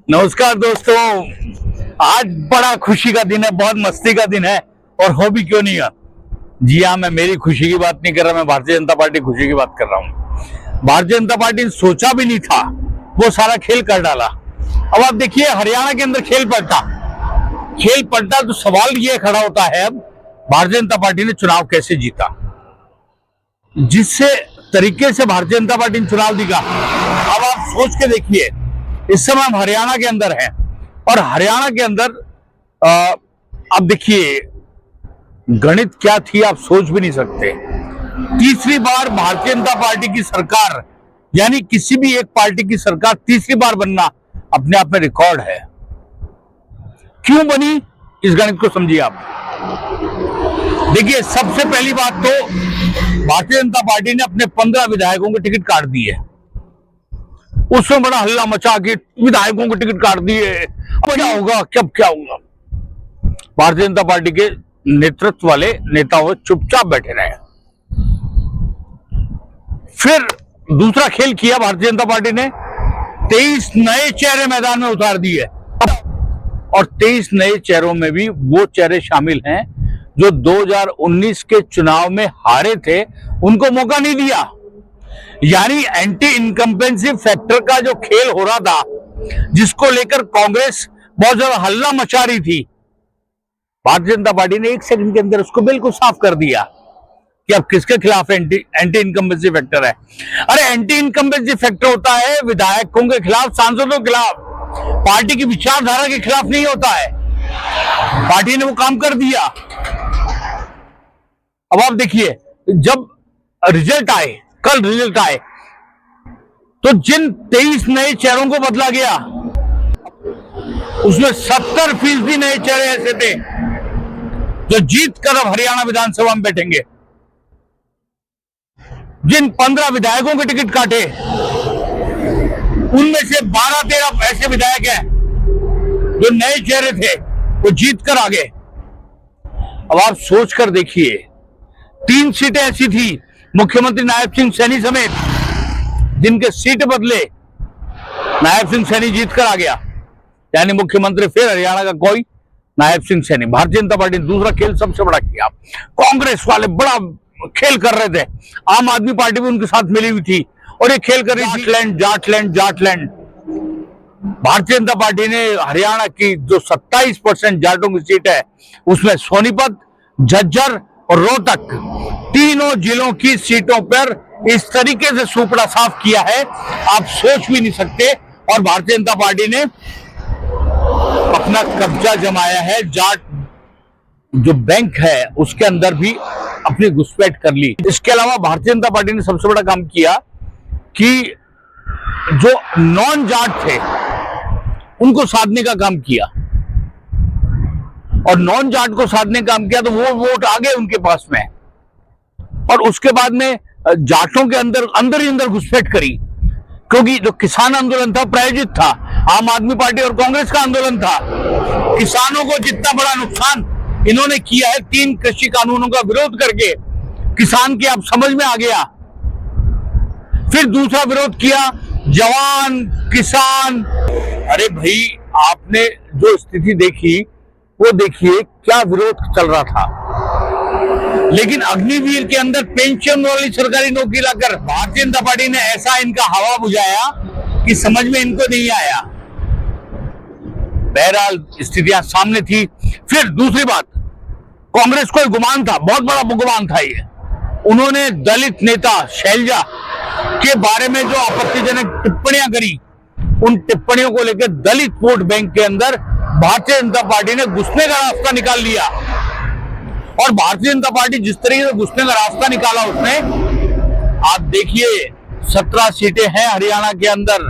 नमस्कार दोस्तों, आज बड़ा खुशी का दिन है, बहुत मस्ती का दिन है और हो भी क्यों नहीं है। जी हाँ, मैं मेरी खुशी की बात नहीं कर रहा, मैं भारतीय जनता पार्टी खुशी की बात कर रहा हूँ। भारतीय जनता पार्टी ने सोचा भी नहीं था, वो सारा खेल कर डाला। अब आप देखिए, हरियाणा के अंदर खेल पलटा तो सवाल ये खड़ा होता है, अब भारतीय जनता पार्टी ने चुनाव कैसे जीता, जिससे तरीके से भारतीय जनता पार्टी ने चुनाव जीता। अब आप सोच के देखिए, इस समय हम हरियाणा के अंदर हैं और हरियाणा के अंदर अब देखिए गणित क्या थी, आप सोच भी नहीं सकते। तीसरी बार भारतीय जनता पार्टी की सरकार, यानी किसी भी एक पार्टी की सरकार तीसरी बार बनना अपने आप में रिकॉर्ड है। क्यों बनी, इस गणित को समझिए आप। देखिए, सबसे पहली बात तो भारतीय जनता पार्टी ने अपने 15 विधायकों के टिकट काट दिए। उसमें बड़ा हल्ला मचा के विधायकों के टिकट काट दिए, अब क्या होगा, कब क्या होगा। भारतीय जनता पार्टी के नेतृत्व वाले नेताओं चुपचाप बैठे रहे। फिर दूसरा खेल किया भारतीय जनता पार्टी ने, 23 नए चेहरे मैदान में उतार दिए और 23 नए चेहरों में भी वो चेहरे शामिल हैं जो 2019 के चुनाव में हारे थे, उनको मौका नहीं दिया। यानी एंटी इनकम्बेंसी फैक्टर का जो खेल हो रहा था, जिसको लेकर कांग्रेस बहुत ज्यादा हल्ला मचा रही थी, भारतीय जनता पार्टी ने 1 सेकंड के अंदर उसको बिल्कुल साफ कर दिया कि अब किसके खिलाफ एंटी इनकम्बेंसी फैक्टर है। अरे एंटी इनकम्बेंसी फैक्टर होता है विधायकों के खिलाफ, सांसदों के खिलाफ, पार्टी की विचारधारा के खिलाफ नहीं होता है। पार्टी ने वो काम कर दिया। अब आप देखिए, जब रिजल्ट आए, कल रिजल्ट आए, तो जिन 23 नए चेहरों को बदला गया, उसमें 70% नए चेहरे ऐसे थे जो जीत कर अब हरियाणा विधानसभा में बैठेंगे। जिन 15 विधायकों के टिकट काटे, उनमें से 12-13 ऐसे विधायक हैं जो नए चेहरे थे, वो जीत कर आ गए। अब आप सोच कर देखिए, 3 सीटें ऐसी थी, मुख्यमंत्री नायब सिंह सैनी समेत, जिनके सीट बदले नायब सिंह सैनी जीत कर आ गया। यानी मुख्यमंत्री फिर हरियाणा का कोई, नायब सिंह सैनी। भारतीय जनता पार्टी ने दूसरा खेल सबसे बड़ा किया। कांग्रेस वाले बड़ा खेल कर रहे थे, आम आदमी पार्टी भी उनके साथ मिली हुई थी और ये खेल कर रही थी जाटलैंड। भारतीय जनता पार्टी ने हरियाणा की जो 27% जाटों की सीट है, उसमें सोनीपत, झज्जर और रोहतक, तीनों जिलों की सीटों पर इस तरीके से सुपड़ा साफ किया है, आप सोच भी नहीं सकते। और भारतीय जनता पार्टी ने अपना कब्जा जमाया है, जाट जो बैंक है उसके अंदर भी अपनी घुसपैठ कर ली। इसके अलावा भारतीय जनता पार्टी ने सबसे बड़ा काम किया कि जो नॉन जाट थे उनको साधने का काम किया, और नॉन जाट को साधने का काम किया तो वो वोट आ गए उनके पास में। और उसके बाद में जाटों के अंदर ही अंदर घुसपैठ करी, क्योंकि जो किसान आंदोलन था प्रायोजित था, आम आदमी पार्टी और कांग्रेस का आंदोलन था। किसानों को जितना बड़ा नुकसान इन्होंने किया है 3 कृषि कानूनों का विरोध करके, किसान की अब समझ में आ गया। फिर दूसरा विरोध किया, जवान किसान। अरे भाई, आपने जो स्थिति देखी वो देखिए, क्या विरोध चल रहा था। लेकिन अग्निवीर के अंदर पेंशन वाली सरकारी नौकरी लाकर भारतीय जनता पार्टी ने ऐसा इनका हवा बुझाया कि समझ में इनको नहीं आया। बहरहाल स्थितियां सामने थी। फिर दूसरी बात, कांग्रेस को गुमान था, बहुत बड़ा गुमान था ये। उन्होंने दलित नेता शैलजा के बारे में जो आपत्तिजनक टिप्पणियां करी, उन टिप्पणियों को लेकर दलित वोट बैंक के अंदर भारतीय जनता पार्टी ने घुसने का रास्ता निकाल लिया। और भारतीय जनता पार्टी जिस तरीके से घुसने का रास्ता निकाला उसने, आप देखिए 17 सीटें हैं हरियाणा के अंदर।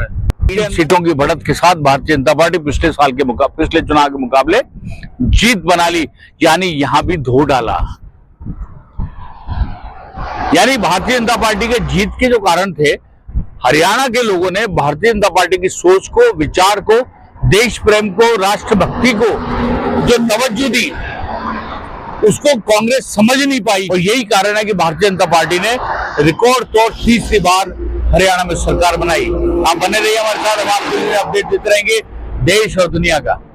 3 सीटों की बढ़त के साथ भारतीय जनता पार्टी पिछले चुनाव के मुकाबले जीत बना ली। यानी यहां भी धो डाला। यानी भारतीय जनता पार्टी के जीत के जो कारण थे, हरियाणा के लोगों ने भारतीय जनता पार्टी की सोच को, विचार को, देश प्रेम को, राष्ट्रभक्ति को जो तवज्जो दी, उसको कांग्रेस समझ नहीं पाई। और यही कारण है कि भारतीय जनता पार्टी ने रिकॉर्ड तोड़ तीसरी बार हरियाणा में सरकार बनाई। आप बने रहिए हमारे साथ, हम आपको अपडेट देते रहेंगे। देश और दुनिया का।